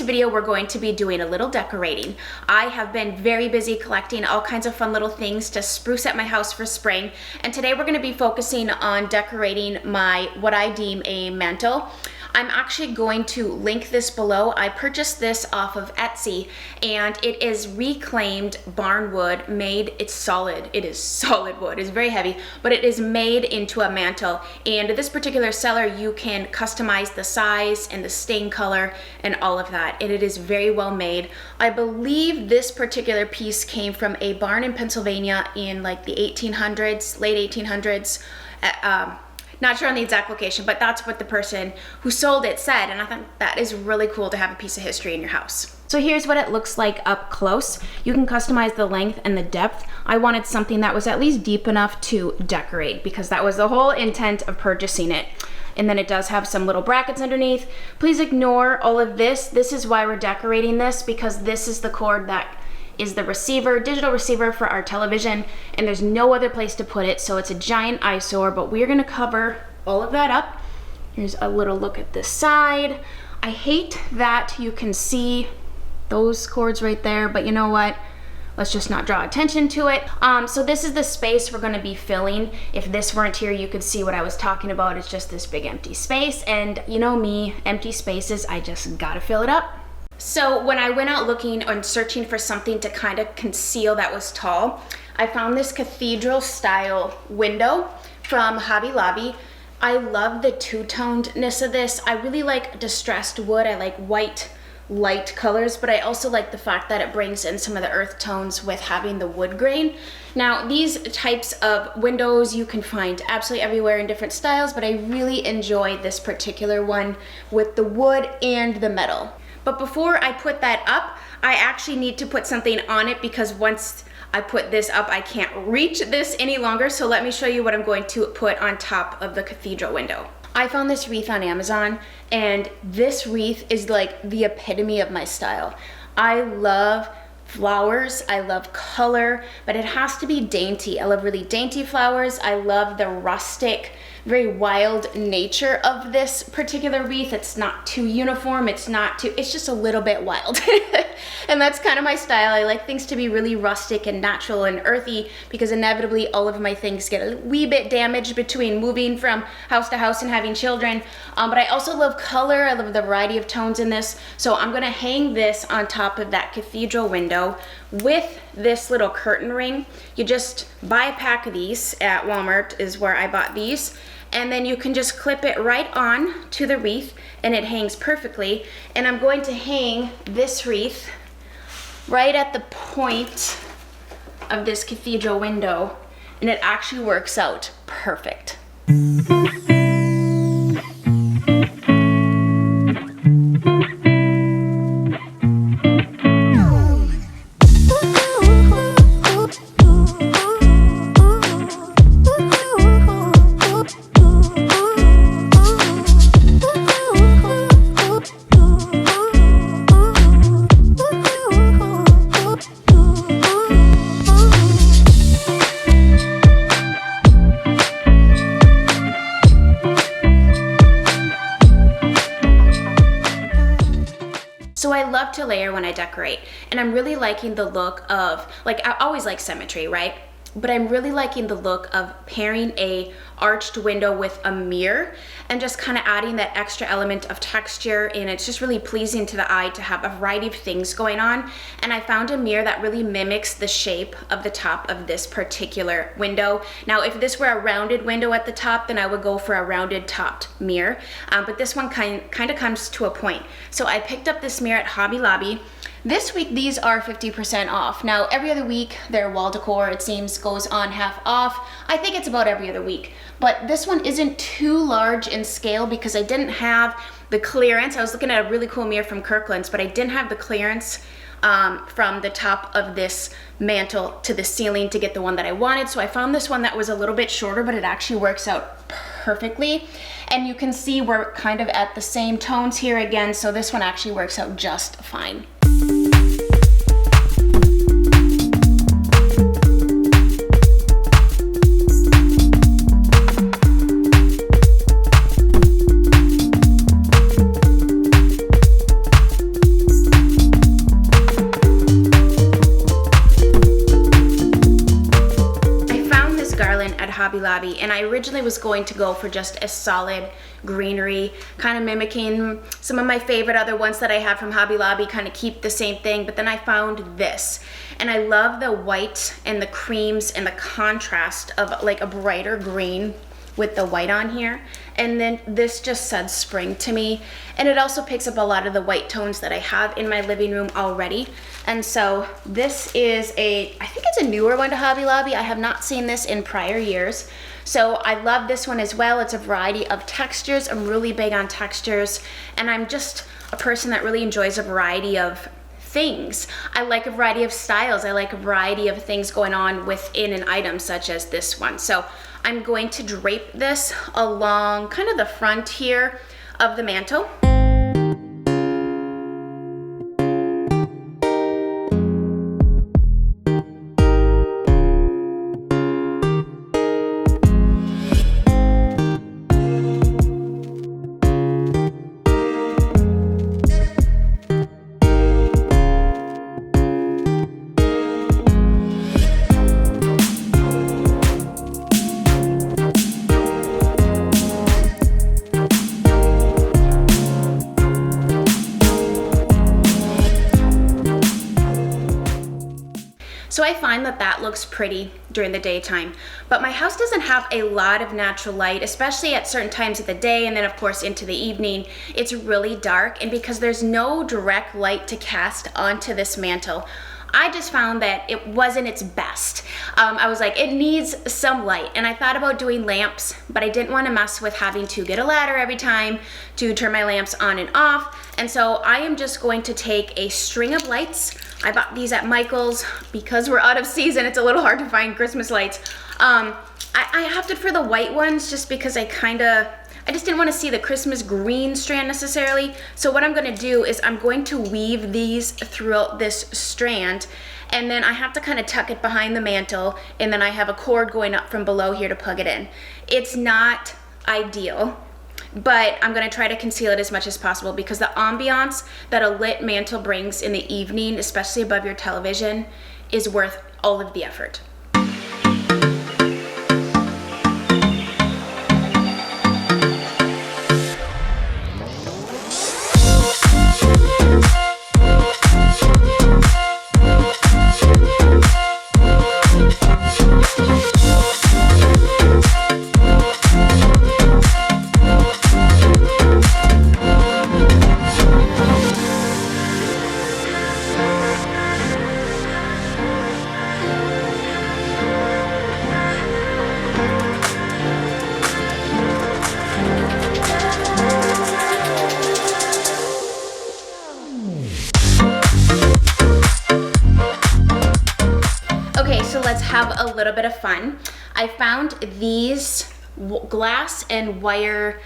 video, we're going to be doing a little decorating. I have been very busy collecting all kinds of fun little things to spruce up my house for spring, and today we're going to be focusing on decorating what I deem a mantle. I'm actually going to link this below. I purchased this off of Etsy, and it is reclaimed barn wood made. It's solid. It is solid wood. It's very heavy, but it is made into a mantle. And this particular seller, you can customize the size and the stain color and all of that. And it is very well made. I believe this particular piece came from a barn in Pennsylvania in like the 1800s, late 1800s. Not sure on the exact location, but that's what the person who sold it said, and I thought that is really cool to have a piece of history in your house. So here's what it looks like up close. You can customize the length and the depth. I wanted something that was at least deep enough to decorate because that was the whole intent of purchasing it. And then it does have some little brackets underneath. Please ignore all of this. This is why we're decorating this, because this is the cord that is the receiver, digital receiver for our television, and there's no other place to put it, so it's a giant eyesore, but we're gonna cover all of that up. Here's a little look at this side. I hate that you can see those cords right there, but you know what? Let's just not draw attention to it. So this is the space we're gonna be filling. If this weren't here, you could see what I was talking about. It's just this big empty space, and you know me, empty spaces, I just gotta fill it up. So when I went out looking and searching for something to kind of conceal that was tall, I found this cathedral style window from Hobby Lobby. I love the two-tonedness of this. I really like distressed wood. I like white, light colors, but I also like the fact that it brings in some of the earth tones with having the wood grain. Now, these types of windows you can find absolutely everywhere in different styles, but I really enjoy this particular one with the wood and the metal. But before I put that up, I actually need to put something on it because once I put this up, I can't reach this any longer. So let me show you what I'm going to put on top of the cathedral window. I found this wreath on Amazon, and this wreath is like the epitome of my style. I love flowers, I love color, but it has to be dainty. I love really dainty flowers. I love the rustic, very wild nature of this particular wreath. It's not too uniform, it's just a little bit wild. And that's kind of my style. I like things to be really rustic and natural and earthy because inevitably all of my things get a wee bit damaged between moving from house to house and having children. But I also love color. I love the variety of tones in this. So I'm gonna hang this on top of that cathedral window with this little curtain ring. You just buy a pack of these at Walmart is where I bought these. And then you can just clip it right on to the wreath and it hangs perfectly. And I'm going to hang this wreath right at the point of this cathedral window, and it actually works out perfect. So I love to layer when I decorate, and I'm really liking the look of, like, I always like symmetry, right? But I'm really liking the look of pairing a arched window with a mirror and just kind of adding that extra element of texture, and it's just really pleasing to the eye to have a variety of things going on. And I found a mirror that really mimics the shape of the top of this particular window. Now, if this were a rounded window at the top, then I would go for a rounded topped mirror, but this one kind of comes to a point. So I picked up this mirror at Hobby Lobby. This week, these are 50% off. Now, every other week, their wall decor, it seems, goes on half off. I think it's about every other week. But this one isn't too large in scale because I didn't have the clearance. I was looking at a really cool mirror from Kirkland's, but I didn't have the clearance from the top of this mantle to the ceiling to get the one that I wanted. So I found this one that was a little bit shorter, but it actually works out perfectly. And you can see we're kind of at the same tones here again. So this one actually works out just fine. Lobby, and I originally was going to go for just a solid greenery, kind of mimicking some of my favorite other ones that I have from Hobby Lobby, kind of keep the same thing, but then I found this, and I love the white and the creams and the contrast of like a brighter green with the white on here. And then this just said spring to me, and it also picks up a lot of the white tones that I have in my living room already. And so this is I think it's a newer one to Hobby Lobby. I have not seen this in prior years, so I love this one as well. It's a variety of textures. I'm really big on textures, and I'm just a person that really enjoys a variety of things. I like a variety of styles. I like a variety of things going on within an item such as this one. So I'm going to drape this along kind of the front here of the mantle. So I find that that looks pretty during the daytime, but my house doesn't have a lot of natural light, especially at certain times of the day, and then of course into the evening. It's really dark, and because there's no direct light to cast onto this mantle, I just found that it wasn't its best. I was like, it needs some light, and I thought about doing lamps, but I didn't want to mess with having to get a ladder every time to turn my lamps on and off, and so I am just going to take a string of lights. I bought these at Michael's because we're out of season. It's a little hard to find Christmas lights. I opted for the white ones just because I just didn't want to see the Christmas green strand necessarily. So what I'm going to do is I'm going to weave these throughout this strand, and then I have to kind of tuck it behind the mantle, and then I have a cord going up from below here to plug it in. It's not ideal, but I'm going to try to conceal it as much as possible because the ambiance that a lit mantle brings in the evening, especially above your television, is worth all of the effort. Okay, so let's have a little bit of fun. I found these glass and wire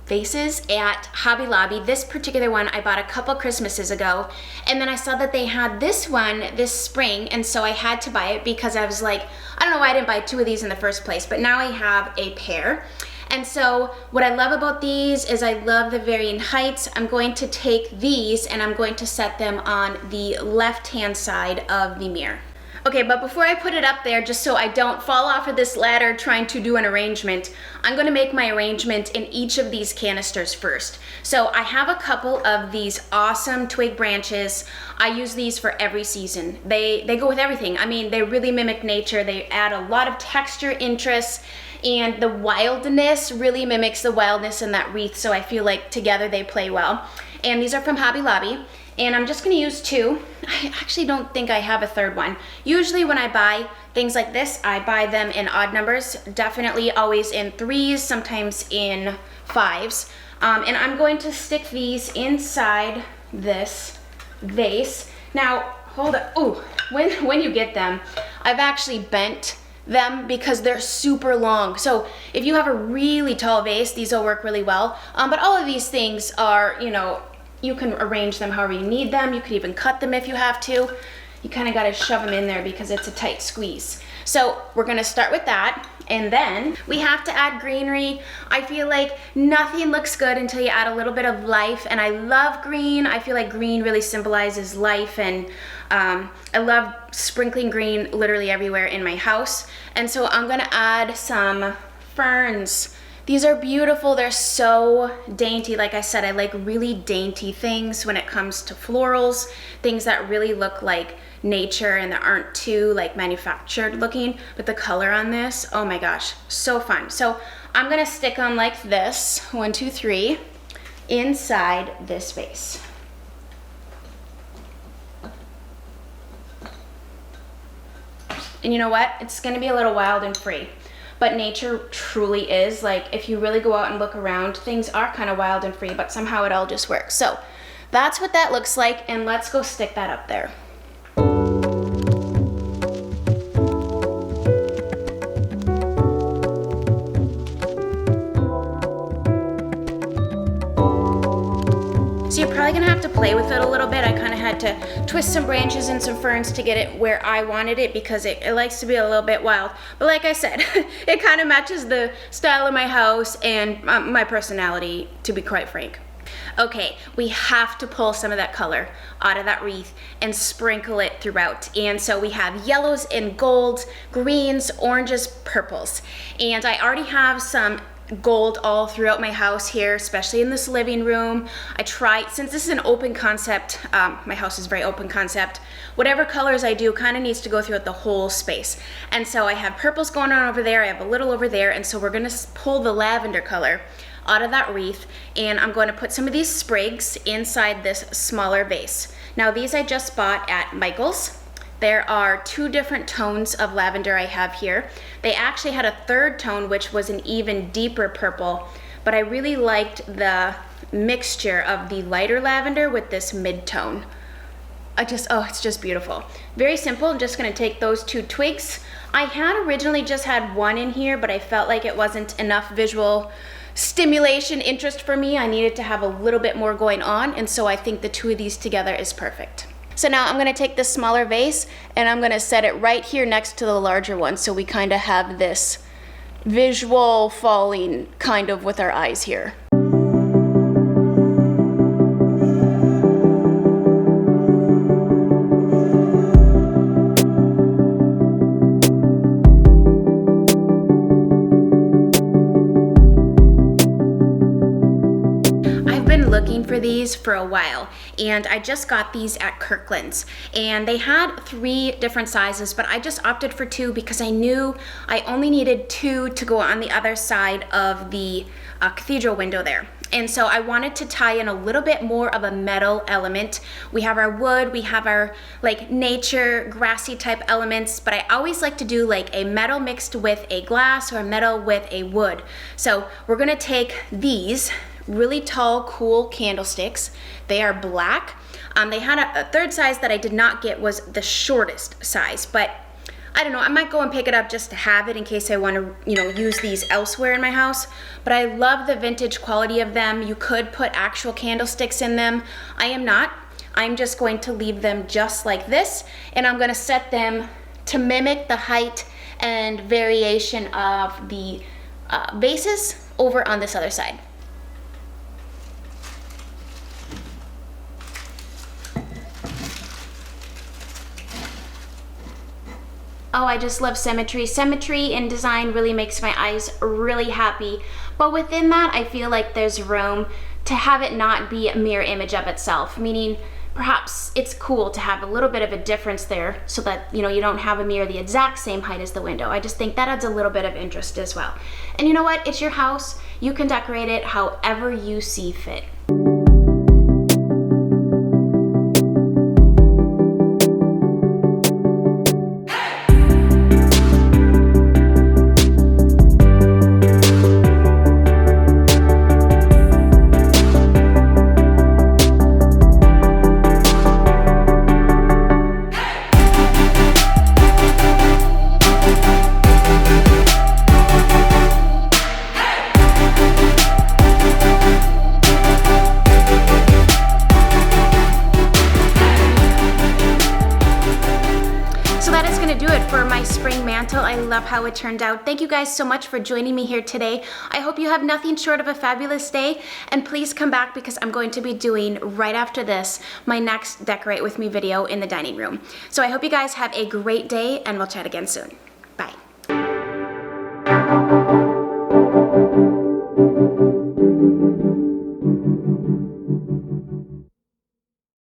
vases at Hobby Lobby. This particular one I bought a couple Christmases ago, and then I saw that they had this one this spring, and so I had to buy it because I was like, I don't know why I didn't buy two of these in the first place, but now I have a pair. And so what I love about these is I love the varying heights. I'm going to take these and I'm going to set them on the left-hand side of the mirror. Okay, but before I put it up there, just so I don't fall off of this ladder trying to do an arrangement, I'm gonna make my arrangement in each of these canisters first. So I have a couple of these awesome twig branches. I use these for every season. They go with everything. I mean, they really mimic nature. They add a lot of texture, interest, and the wildness really mimics the wildness in that wreath, so I feel like together they play well. And these are from Hobby Lobby. And I'm just gonna use two. I actually don't think I have a third one. Usually when I buy things like this, I buy them in odd numbers, definitely always in threes, sometimes in fives. And I'm going to stick these inside this vase. Now, hold on, oh, when you get them, I've actually bent them because they're super long. So if you have a really tall vase, these will work really well. But all of these things are, you know, you can arrange them however you need them. You could even cut them if you have to. you kind of got to shove them in there because it's a tight squeeze. So we're gonna start with that, and then we have to add greenery. I feel like nothing looks good until you add a little bit of life, and I love green. I feel like green really symbolizes life, and I love sprinkling green literally everywhere in my house. And so I'm gonna add some ferns. These are beautiful. They're so dainty. Like I said, I like really dainty things when it comes to florals, things that really look like nature and that aren't too like manufactured looking. But the color on this, oh my gosh, so fun. So I'm gonna stick them like this, 1, 2, 3, inside this vase. And you know what? It's gonna be a little wild and free. But nature truly is, like, if you really go out and look around, things are kind of wild and free, but somehow it all just works. So that's what that looks like, and let's go stick that up there. So you're probably gonna have to play with it a little bit. I kind of had to twist some branches and some ferns to get it where I wanted it because it likes to be a little bit wild. But like I said, it kind of matches the style of my house and my personality, to be quite frank. Okay, we have to pull some of that color out of that wreath and sprinkle it throughout. And so we have yellows and golds, greens, oranges, purples. And I already have some gold all throughout my house here, especially in this living room. I tried, since this is an open concept, my house is very open concept, whatever colors I do kind of needs to go throughout the whole space. And so I have purples going on over there, I have a little over there, and so we're gonna pull the lavender color out of that wreath, and I'm going to put some of these sprigs inside this smaller vase. Now these I just bought at Michael's. There are 2 different tones of lavender I have here. They actually had a 3rd tone, which was an even deeper purple, but I really liked the mixture of the lighter lavender with this mid-tone. Oh, it's just beautiful. Very simple. I'm just gonna take those 2 twigs. I had originally just had 1 in here, but I felt like it wasn't enough visual stimulation interest for me. I needed to have a little bit more going on, and so I think the 2 of these together is perfect. So now I'm gonna take this smaller vase and I'm gonna set it right here next to the larger one, so we kind of have this visual falling kind of with our eyes here. Looking for these for a while, and I just got these at Kirkland's, and they had 3 different sizes, but I just opted for 2 because I knew I only needed 2 to go on the other side of the cathedral window there. And so I wanted to tie in a little bit more of a metal element. We have our wood, we have our like nature, grassy type elements, but I always like to do like a metal mixed with a glass or a metal with a wood. So we're gonna take these really tall, cool candlesticks. They are black. They had a 3rd size that I did not get, was the shortest size, but I don't know, I might go and pick it up just to have it in case I want to, you know, use these elsewhere in my house. But I love the vintage quality of them. You could put actual candlesticks in them. I am not. I'm just going to leave them just like this, and I'm going to set them to mimic the height and variation of the vases over on this other side. Oh, I just love symmetry. Symmetry in design really makes my eyes really happy. But within that, I feel like there's room to have it not be a mirror image of itself, meaning perhaps it's cool to have a little bit of a difference there so that, you know, you don't have a mirror the exact same height as the window. I just think that adds a little bit of interest as well. And you know what? It's your house. You can decorate it however you see fit. that is gonna do it for my spring mantle. I love how it turned out. Thank you guys so much for joining me here today. I hope you have nothing short of a fabulous day, and please come back because I'm going to be doing, right after this, my next Decorate With Me video in the dining room. So I hope you guys have a great day, and we'll chat again soon.